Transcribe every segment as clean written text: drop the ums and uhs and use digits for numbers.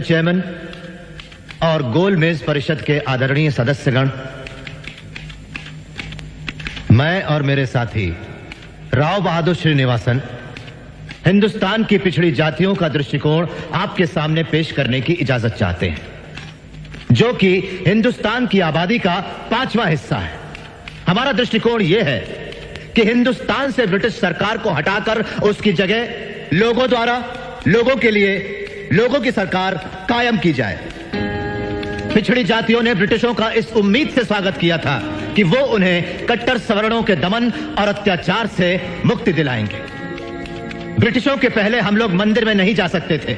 Chairman और गोलमेज परिषद के आदरणीय सदस्यगण, मैं और मेरे साथी राव बहादुर श्रीनिवासन हिंदुस्तान की पिछड़ी जातियों का दृष्टिकोण आपके सामने पेश करने की इजाजत चाहते हैं, जो कि हिंदुस्तान की आबादी का 5वां हिस्सा है। हमारा दृष्टिकोण यह है कि हिंदुस्तान से ब्रिटिश सरकार को हटाकर उसकी जगह लोगों द्वारा लोगों के लिए लोगों की सरकार कायम की जाए। पिछड़ी जातियों ने ब्रिटिशों का इस उम्मीद से स्वागत किया था कि वो उन्हें कट्टर सवर्णों के दमन और अत्याचार से मुक्ति दिलाएंगे। ब्रिटिशों के पहले हम लोग मंदिर में नहीं जा सकते थे,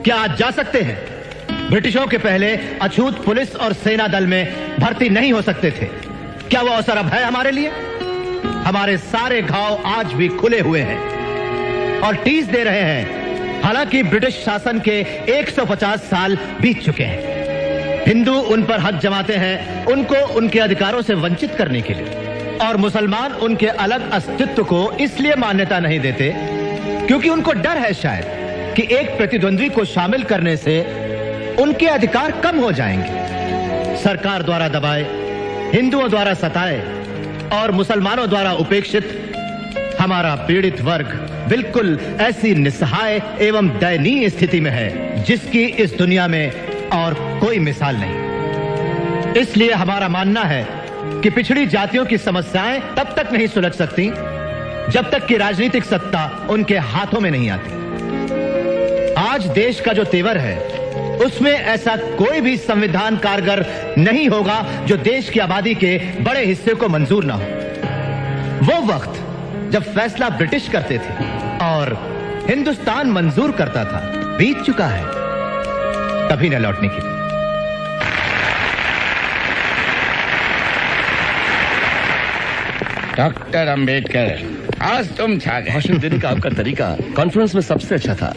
क्या आज जा सकते हैं? ब्रिटिशों के पहले अछूत पुलिस और सेना दल में भर्ती नहीं हो सकते थे, क्या वो अवसर अब है हमारे लिए? हमारे सारे घाव आज भी खुले हुए हैं और टीस दे रहे हैं। हालांकि ब्रिटिश शासन के 150 साल बीत चुके हैं। हिंदू उन पर हक जमाते हैं उनको उनके अधिकारों से वंचित करने के लिए, और मुसलमान उनके अलग अस्तित्व को इसलिए मान्यता नहीं देते क्योंकि उनको डर है शायद कि एक प्रतिद्वंद्वी को शामिल करने से उनके अधिकार कम हो जाएंगे। सरकार द्वारा दबाए, हिंदुओं द्वारा सताए और मुसलमानों द्वारा उपेक्षित हमारा पीड़ित वर्ग बिल्कुल ऐसी निस्सहाय एवं दयनीय स्थिति में है जिसकी इस दुनिया में और कोई मिसाल नहीं। इसलिए हमारा मानना है कि पिछड़ी जातियों की समस्याएं तब तक नहीं सुलझ सकती जब तक कि राजनीतिक सत्ता उनके हाथों में नहीं आती। आज देश का जो तेवर है उसमें ऐसा कोई भी संविधान कारगर नहीं होगा जो देश की आबादी के बड़े हिस्से को मंजूर ना हो। वो वक्त जब फैसला ब्रिटिश करते थे और हिंदुस्तान मंजूर करता था बीत चुका है, कभी न लौटने की। डॉक्टर अंबेडकर, आज तुम छा गए। भाषण देने का आपका तरीका कॉन्फ्रेंस में सबसे अच्छा था।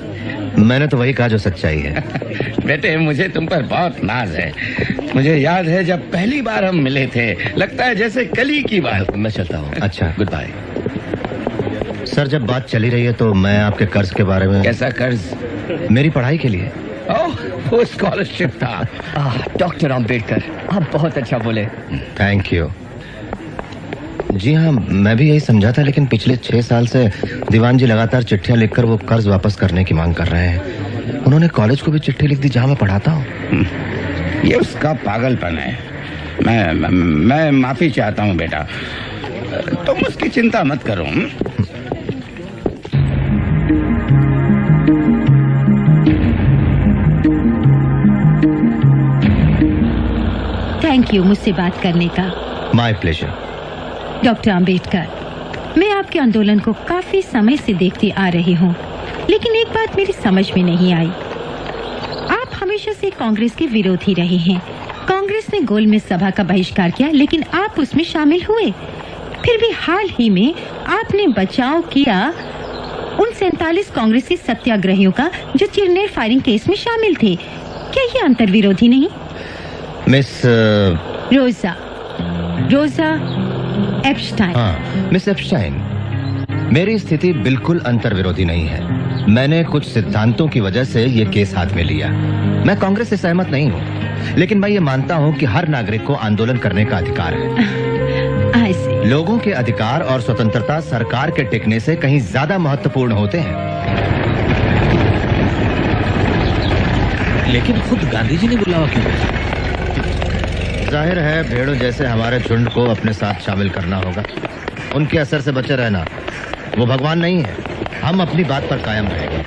मैंने तो वही कहा जो सच्चाई है। बेटे, मुझे तुम पर बहुत नाज है। मुझे याद है जब पहली बार हम मिले थे, लगता है जैसे कली की बात। मैं चलता हूँ। अच्छा, गुड बाय। सर, जब बात चली रही है तो मैं आपके कर्ज के बारे में। कैसा कर्ज? मेरी पढ़ाई के लिए। ओह, वो स्कॉलरशिप था। डॉक्टर अंबेडकर, आप बहुत अच्छा बोले। Thank you. जी हाँ, मैं भी यही समझा था, लेकिन पिछले 6 साल से दीवान जी लगातार चिट्ठियां लिखकर वो कर्ज वापस करने की मांग कर रहे हैं। उन्होंने कॉलेज को भी चिट्ठी लिख दी जहां मैं पढ़ाता हूँ। ये उसका पागलपन है। मैं माफी चाहता हूँ बेटा, तुम उसकी चिंता मत करो। थैंक यू मुझसे बात करने का। My pleasure. डॉक्टर अंबेडकर, मैं आपके आंदोलन को काफी समय से देखती आ रही हूँ, लेकिन एक बात मेरी समझ में नहीं आई। आप हमेशा से कांग्रेस के विरोधी रहे हैं। कांग्रेस ने गोलमेज सभा का बहिष्कार किया, लेकिन आप उसमें शामिल हुए। फिर भी हाल ही में आपने बचाव किया उन 47 कांग्रेसी सत्याग्रहियों का जो चिरनेर फायरिंग केस में शामिल थे। क्या ये अंतर विरोधी नहीं? मिस रोजा एप्स्टाइन। हाँ, मिस एप्स्टाइन, मेरी स्थिति बिल्कुल अंतर विरोधी नहीं है। मैंने कुछ सिद्धांतों की वजह से ये केस हाथ में लिया। मैं कांग्रेस से सहमत नहीं हूँ, लेकिन मैं ये मानता हूँ कि हर नागरिक को आंदोलन करने का अधिकार है। लोगों के अधिकार और स्वतंत्रता सरकार के टिकने से कहीं ज्यादा महत्वपूर्ण होते हैं। लेकिन खुद गांधी जी ने बुलावा क्यों? जाहिर है भेड़ों जैसे हमारे झुंड को अपने साथ शामिल करना होगा। उनके असर से बचे रहना। वो भगवान नहीं है। हम अपनी बात पर कायम रहेंगे।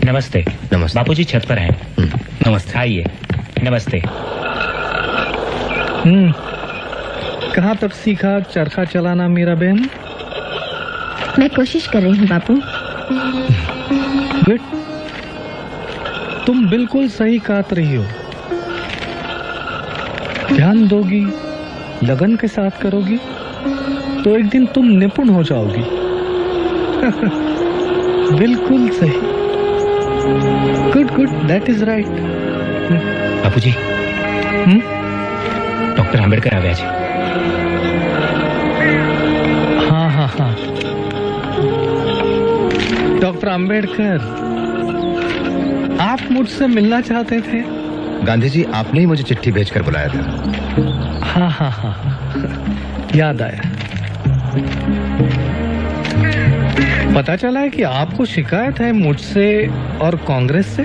नमस्ते। नमस्ते। बापूजी छत पर हैं। नमस्ते। आइए। नमस्ते। कहाँ तक सीखा चरखा चलाना मेरा बहन? मैं कोशिश कर रही हूँ बापू। गुड, तुम बिल्कुल सही काट रही हो। ध्यान दोगी, लगन के साथ करोगी तो एक दिन तुम निपुण हो जाओगी। बिल्कुल सही। Good, that is right. Bapuji, doctor Ambedkar આવ્યા છે। हाँ। डॉक्टर अंबेडकर, आप मुझसे मिलना चाहते थे? गांधी जी, आपने ही मुझे चिट्ठी भेजकर बुलाया था। हाँ हाँ हाँ, याद आया। पता चला है कि आपको शिकायत है मुझसे और कांग्रेस से।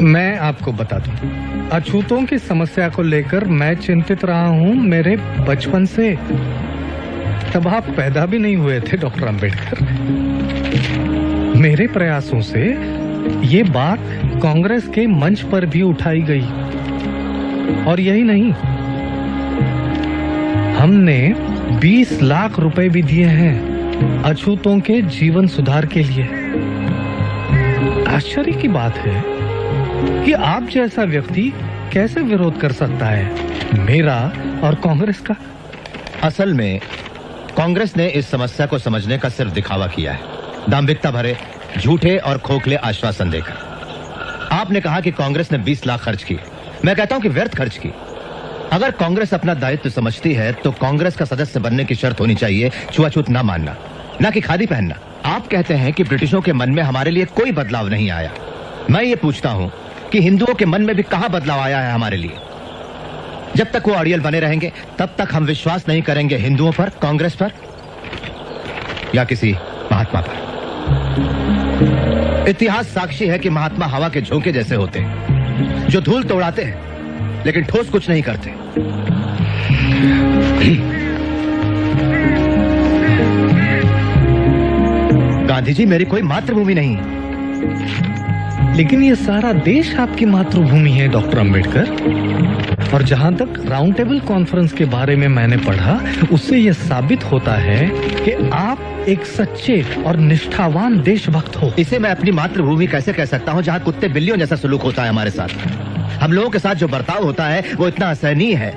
मैं आपको बता दूं, अछूतों की समस्या को लेकर मैं चिंतित रहा हूं मेरे बचपन से। तब आप पैदा भी नहीं हुए थे डॉक्टर अंबेडकर। मेरे प्रयासों से ये बात कांग्रेस के मंच पर भी उठाई गई, और यही नहीं, हमने 20 लाख रुपए भी दिए हैं अछूतों के जीवन सुधार के लिए। आश्चर्य की बात है कि आप जैसा व्यक्ति कैसे विरोध कर सकता है मेरा और कांग्रेस का। असल में कांग्रेस ने इस समस्या को समझने का सिर्फ दिखावा किया है, दांभिकता भरे झूठे और खोखले आश्वासन देकर। आपने कहा कि कांग्रेस ने 20 लाख खर्च की। मैं कहता हूं कि व्यर्थ खर्च की। अगर कांग्रेस अपना दायित्व समझती है तो कांग्रेस का सदस्य बनने की शर्त होनी चाहिए छुआछूत ना मानना, ना कि खादी पहनना। आप कहते हैं कि ब्रिटिशों के मन में हमारे लिए कोई बदलाव नहीं आया। मैं ये पूछता हूं कि हिंदुओं के मन में भी कहां बदलाव आया है हमारे लिए? जब तक वो अड़ियल बने रहेंगे तब तक हम विश्वास नहीं करेंगे हिंदुओं पर, कांग्रेस पर या किसी महात्मा पर। इतिहास साक्षी है कि महात्मा हवा के झोंके जैसे होते हैं, जो धूल तोड़ाते हैं लेकिन ठोस कुछ नहीं करते। गांधी जी, मेरी कोई मातृभूमि नहीं, लेकिन ये सारा देश आपकी मातृभूमि है डॉक्टर अंबेडकर। और जहां तक राउंड टेबल कॉन्फ्रेंस के बारे में मैंने पढ़ा, उससे यह साबित होता है कि आप एक सच्चे और निष्ठावान देशभक्त हो। इसे मैं अपनी मातृभूमि कैसे कह सकता हूं जहां कुत्ते बिल्लियों जैसा सलूक होता है हमारे साथ। हम लोगों के साथ जो बर्ताव होता है वो इतना असहनीय है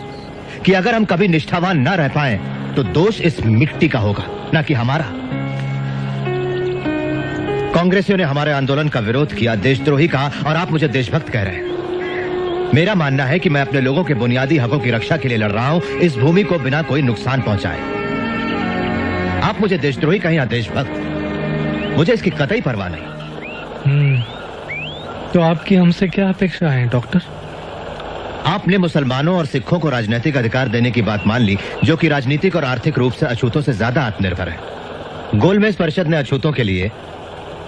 कि अगर हम कभी निष्ठावान न रह पाए तो दोष इस मिट्टी का होगा, न कि हमारा। कांग्रेसियों ने हमारे आंदोलन का विरोध किया, देशद्रोही कहा, और आप मुझे देशभक्त कह रहे हैं। मेरा मानना है कि मैं अपने लोगों के बुनियादी हकों की रक्षा के लिए लड़ रहा हूं, इस भूमि को बिना कोई नुकसान पहुंचाए। आप मुझे देशद्रोही कहें या देशभक्त, मुझे इसकी कतई परवाह नहीं। तो आपकी हमसे क्या अपेक्षा है डॉक्टर? आपने मुसलमानों और सिखों को राजनीतिक अधिकार देने की बात मान ली, जो कि राजनीतिक और आर्थिक रूप से अछूतों से ज्यादा आत्मनिर्भर है। गोलमेज परिषद ने अछूतों के लिए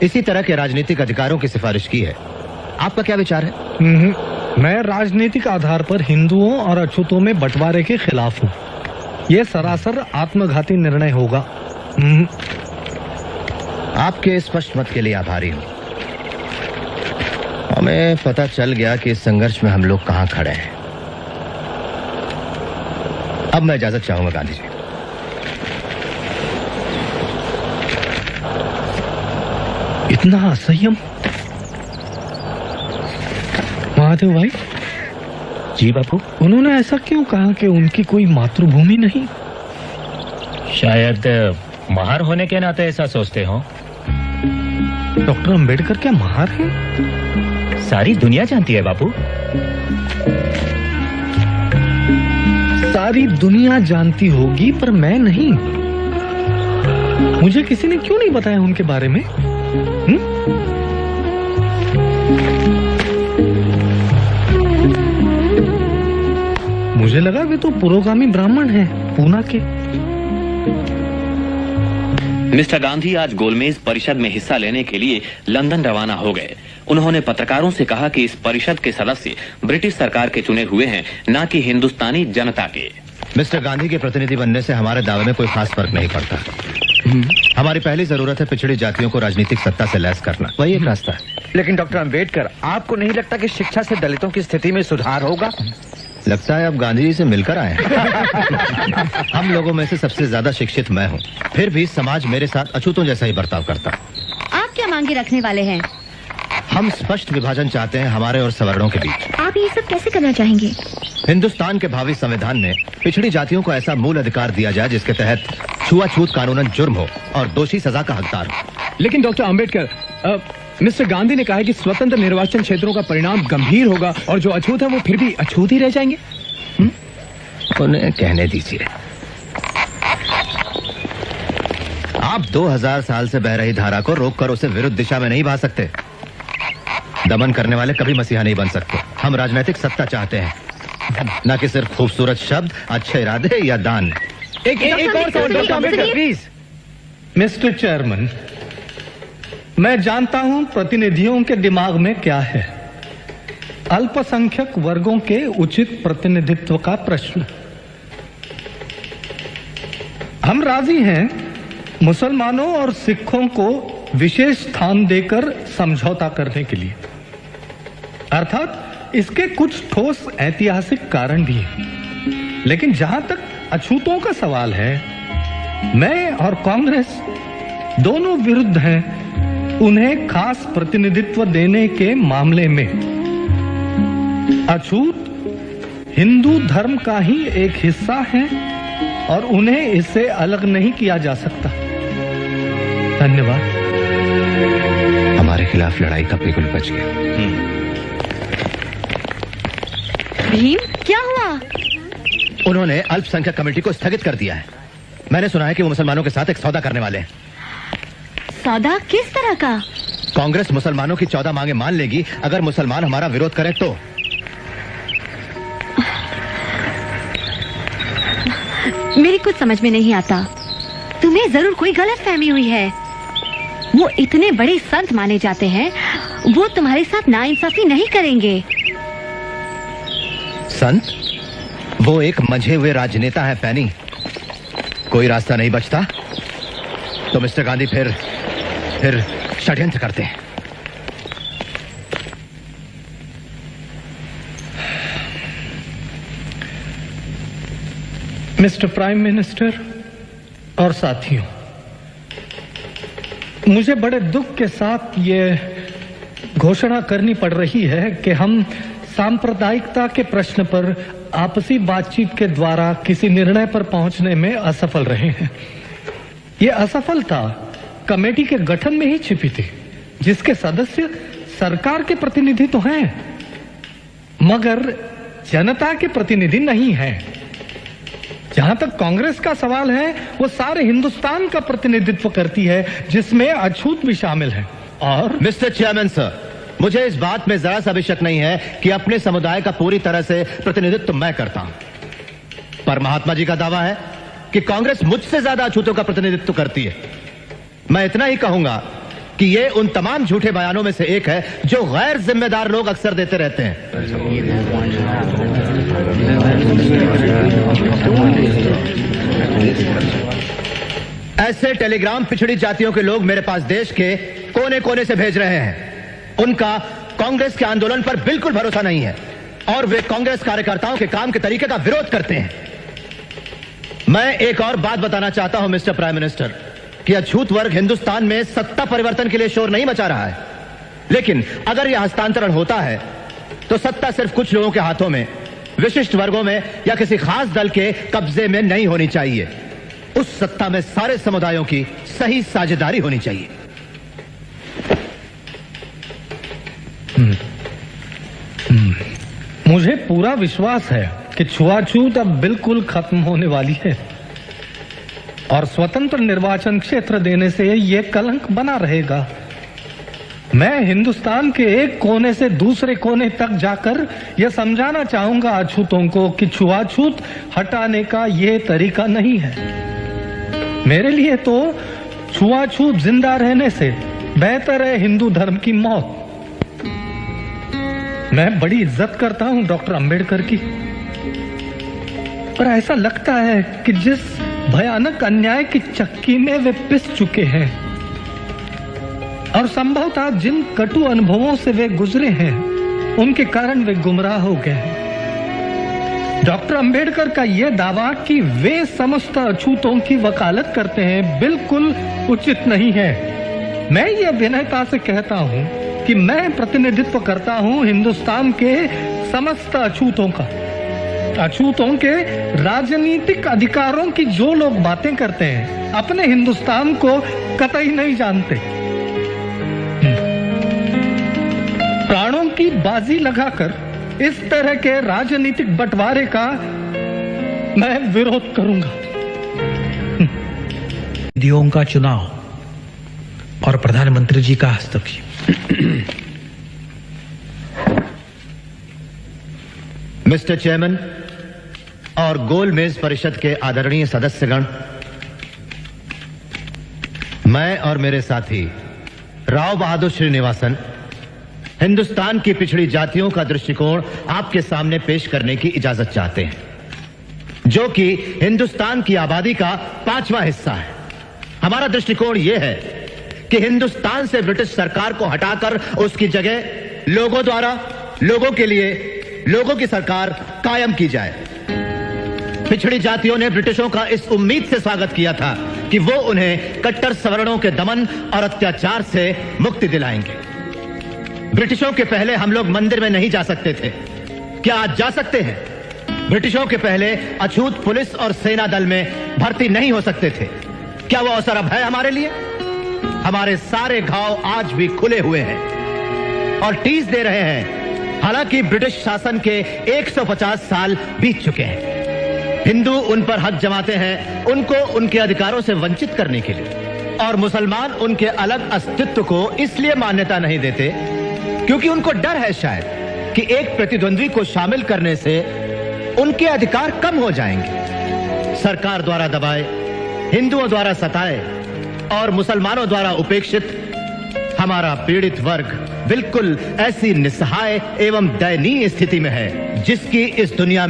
इसी तरह के राजनीतिक अधिकारों की सिफारिश की है। आपका क्या विचार है? मैं राजनीतिक आधार पर हिंदुओं और अछूतों में बंटवारे के खिलाफ हूँ। यह सरासर आत्मघाती निर्णय होगा। आपके स्पष्ट मत के लिए आभारी हूँ। हमें पता चल गया कि इस संघर्ष में हम लोग कहाँ खड़े हैं। अब मैं इजाजत चाहूंगा गांधी जी। इतना असंयम? महादेव भाई। जी बापू। उन्होंने ऐसा क्यों कहा कि उनकी कोई मातृभूमि नहीं? शायद महार होने के नाते ऐसा सोचते हो। डॉक्टर अंबेडकर क्या महार है? सारी दुनिया जानती है बापू। सारी दुनिया जानती होगी पर मैं नहीं। मुझे किसी ने क्यों नहीं बताया उनके बारे में? मुझे लगा वे तो पुरोगामी ब्राह्मण हैं, पूना के। मिस्टर गांधी आज गोलमेज परिषद में हिस्सा लेने के लिए लंदन रवाना हो गए। उन्होंने पत्रकारों से कहा कि इस परिषद के सदस्य ब्रिटिश सरकार के चुने हुए हैं, न कि हिंदुस्तानी जनता के। मिस्टर गांधी के प्रतिनिधि बनने से हमारे दावे में कोई खास फर्क नहीं पड़ता। हमारी पहली जरूरत है पिछड़ी जातियों को राजनीतिक सत्ता से लैस करना, वही एक रास्ता है। लेकिन डॉक्टर अंबेडकर, आपको नहीं लगता कि शिक्षा से दलितों की स्थिति में सुधार होगा? लगता है अब गांधी जी से मिलकर आए हैं। हम लोगों में से सबसे ज्यादा शिक्षित मैं हूँ, फिर भी समाज मेरे साथ अछूतों जैसा ही बर्ताव करता। आप क्या मांगे रखने वाले हैं? हम स्पष्ट विभाजन चाहते हैं हमारे और सवर्णों के बीच। आप ये सब कैसे करना चाहेंगे? हिंदुस्तान के भावी संविधान में पिछड़ी जातियों को ऐसा मूल अधिकार दिया जाए जिसके तहत छुआछूत कानूनन जुर्म हो और दोषी सजा का हकदार हो। लेकिन डॉक्टर अंबेडकर, मिस्टर गांधी ने कहा है कि स्वतंत्र निर्वाचन क्षेत्रों का परिणाम गंभीर होगा और जो अछूत है वो फिर भी अछूत ही रह जाएंगे। उन्हें कहने दीजिए। आप 2000 साल से बह रही धारा को रोककर उसे विरुद्ध दिशा में नहीं बहा सकते। दमन करने वाले कभी मसीहा नहीं बन सकते। हम राजनीतिक सत्ता चाहते हैं, न कि सिर्फ खूबसूरत शब्द, अच्छे इरादे या दान। एक और सवाल doctor Ambedkar please. Mister chairman, मैं जानता हूं प्रतिनिधियों के दिमाग में क्या है। अल्पसंख्यक वर्गों के उचित प्रतिनिधित्व का प्रश्न। हम राजी हैं मुसलमानों और सिखों को विशेष स्थान देकर समझौता करने के लिए, अर्थात इसके कुछ ठोस ऐतिहासिक कारण भी हैं। लेकिन जहां तक अछूतों का सवाल है, मैं और कांग्रेस दोनों विरुद्ध हैं उन्हें खास प्रतिनिधित्व देने के मामले में। अछूत हिंदू धर्म का ही एक हिस्सा है और उन्हें इससे अलग नहीं किया जा सकता। धन्यवाद। हमारे खिलाफ लड़ाई का बिल्कुल बच गया। भीम, क्या हुआ? उन्होंने अल्पसंख्यक कमेटी को स्थगित कर दिया है। मैंने सुना है कि वो मुसलमानों के साथ एक सौदा करने वाले हैं। सौदा किस तरह का? कांग्रेस मुसलमानों की 14 मांगे मान लेगी अगर मुसलमान हमारा विरोध करें तो। मेरी कुछ समझ में नहीं आता। तुम्हें जरूर कोई गलत फहमी हुई है। वो इतने बड़े संत माने जाते हैं, वो तुम्हारे साथ नाइंसाफी नहीं करेंगे। संत? वो एक मंझे हुए राजनेता है पैनी। कोई रास्ता नहीं बचता तो मिस्टर गांधी फिर षड्यंत्र करते हैं। मिस्टर प्राइम मिनिस्टर और साथियों, मुझे बड़े दुख के साथ ये घोषणा करनी पड़ रही है कि हम सांप्रदायिकता के प्रश्न पर आपसी बातचीत के द्वारा किसी निर्णय पर पहुंचने में असफल रहे हैं। ये असफलता कमेटी के गठन में ही छिपी थी, जिसके सदस्य सरकार के प्रतिनिधि तो हैं, मगर जनता के प्रतिनिधि नहीं हैं। जहां तक कांग्रेस का सवाल है, वो सारे हिंदुस्तान का प्रतिनिधित्व करती है, जिसमें अछूत भी शामिल है। और मिस्टर चेयरमैन सर, मुझे इस बात में जरा सा भी शक नहीं है कि अपने समुदाय का पूरी तरह से प्रतिनिधित्व मैं करता हूं, पर महात्मा जी का दावा है कि कांग्रेस मुझसे ज्यादा अछूतों का प्रतिनिधित्व करती है। मैं इतना ही कहूंगा कि ये उन तमाम झूठे बयानों में से एक है जो गैर जिम्मेदार लोग अक्सर देते रहते हैं। ऐसे टेलीग्राम पिछड़ी जातियों के लोग मेरे पास देश के कोने कोने से भेज रहे हैं। उनका कांग्रेस के आंदोलन पर बिल्कुल भरोसा नहीं है और वे कांग्रेस कार्यकर्ताओं के काम के तरीके का विरोध करते हैं। मैं एक और बात बताना चाहता हूं मिस्टर प्राइम मिनिस्टर, कि अछूत वर्ग हिंदुस्तान में सत्ता परिवर्तन के लिए शोर नहीं मचा रहा है, लेकिन अगर यह हस्तांतरण होता है तो सत्ता सिर्फ कुछ लोगों के हाथों में, विशिष्ट वर्गों में या किसी खास दल के कब्जे में नहीं होनी चाहिए। उस सत्ता में सारे समुदायों की सही साझेदारी होनी चाहिए। मुझे पूरा विश्वास है कि छुआछूत अब बिल्कुल खत्म होने वाली है और स्वतंत्र निर्वाचन क्षेत्र देने से ये कलंक बना रहेगा। मैं हिंदुस्तान के एक कोने से दूसरे कोने तक जाकर यह समझाना चाहूंगा अछूतों को कि छुआछूत हटाने का ये तरीका नहीं है। मेरे लिए तो छुआछूत जिंदा रहने से बेहतर है हिंदू धर्म की मौत। मैं बड़ी इज्जत करता हूं डॉक्टर अंबेडकर की, पर ऐसा लगता है कि जिस भयानक अन्याय की चक्की में वे पिस चुके हैं और संभवतः जिन कटु अनुभवों से वे गुजरे हैं, उनके कारण वे गुमराह हो गए हैं। डॉक्टर अंबेडकर का यह दावा कि वे समस्त अछूतों की वकालत करते हैं बिल्कुल उचित नहीं है। मैं ये विनयता से कहता हूं कि मैं प्रतिनिधित्व करता हूं हिंदुस्तान के समस्त अछूतों का। अछूतों के राजनीतिक अधिकारों की जो लोग बातें करते हैं, अपने हिंदुस्तान को कतई नहीं जानते। प्राणों की बाजी लगाकर इस तरह के राजनीतिक बंटवारे का मैं विरोध करूंगा। प्रतिनिधियों का चुनाव और प्रधानमंत्री जी का हस्तक्षेप। मिस्टर चेयरमैन और गोलमेज परिषद के आदरणीय सदस्यगण, मैं और मेरे साथी राव बहादुर श्रीनिवासन हिंदुस्तान की पिछड़ी जातियों का दृष्टिकोण आपके सामने पेश करने की इजाजत चाहते हैं, जो कि हिंदुस्तान की आबादी का 5वां हिस्सा है। हमारा दृष्टिकोण यह है कि हिंदुस्तान से ब्रिटिश सरकार को हटाकर उसकी जगह लोगों द्वारा लोगों के लिए लोगों की सरकार कायम की जाए। पिछड़ी जातियों ने ब्रिटिशों का इस उम्मीद से स्वागत किया था कि वो उन्हें कट्टर सवर्णों के दमन और अत्याचार से मुक्ति दिलाएंगे। ब्रिटिशों के पहले हम लोग मंदिर में नहीं जा सकते थे, क्या आज जा सकते हैं? ब्रिटिशों के पहले अछूत पुलिस और सेना दल में भर्ती नहीं हो सकते थे, क्या वो अवसर अब है हमारे लिए? हमारे सारे घाव आज भी खुले हुए हैं और टीस दे रहे हैं। हालांकि ब्रिटिश शासन के 150 साल बीत चुके हैं। हिंदू उन पर हक जमाते हैं उनको उनके अधिकारों से वंचित करने के लिए, और मुसलमान उनके अलग अस्तित्व को इसलिए मान्यता नहीं देते क्योंकि उनको डर है शायद कि एक प्रतिद्वंद्वी को शामिल करने से उनके अधिकार कम हो जाएंगे। सरकार द्वारा दबाए, हिंदुओं द्वारा सताए और मुसलमानों द्वारा उपेक्षित हमारा पीड़ित वर्ग बिल्कुल ऐसी निस्सहाय एवं दयनीय स्थिति में है जिसकी इस दुनिया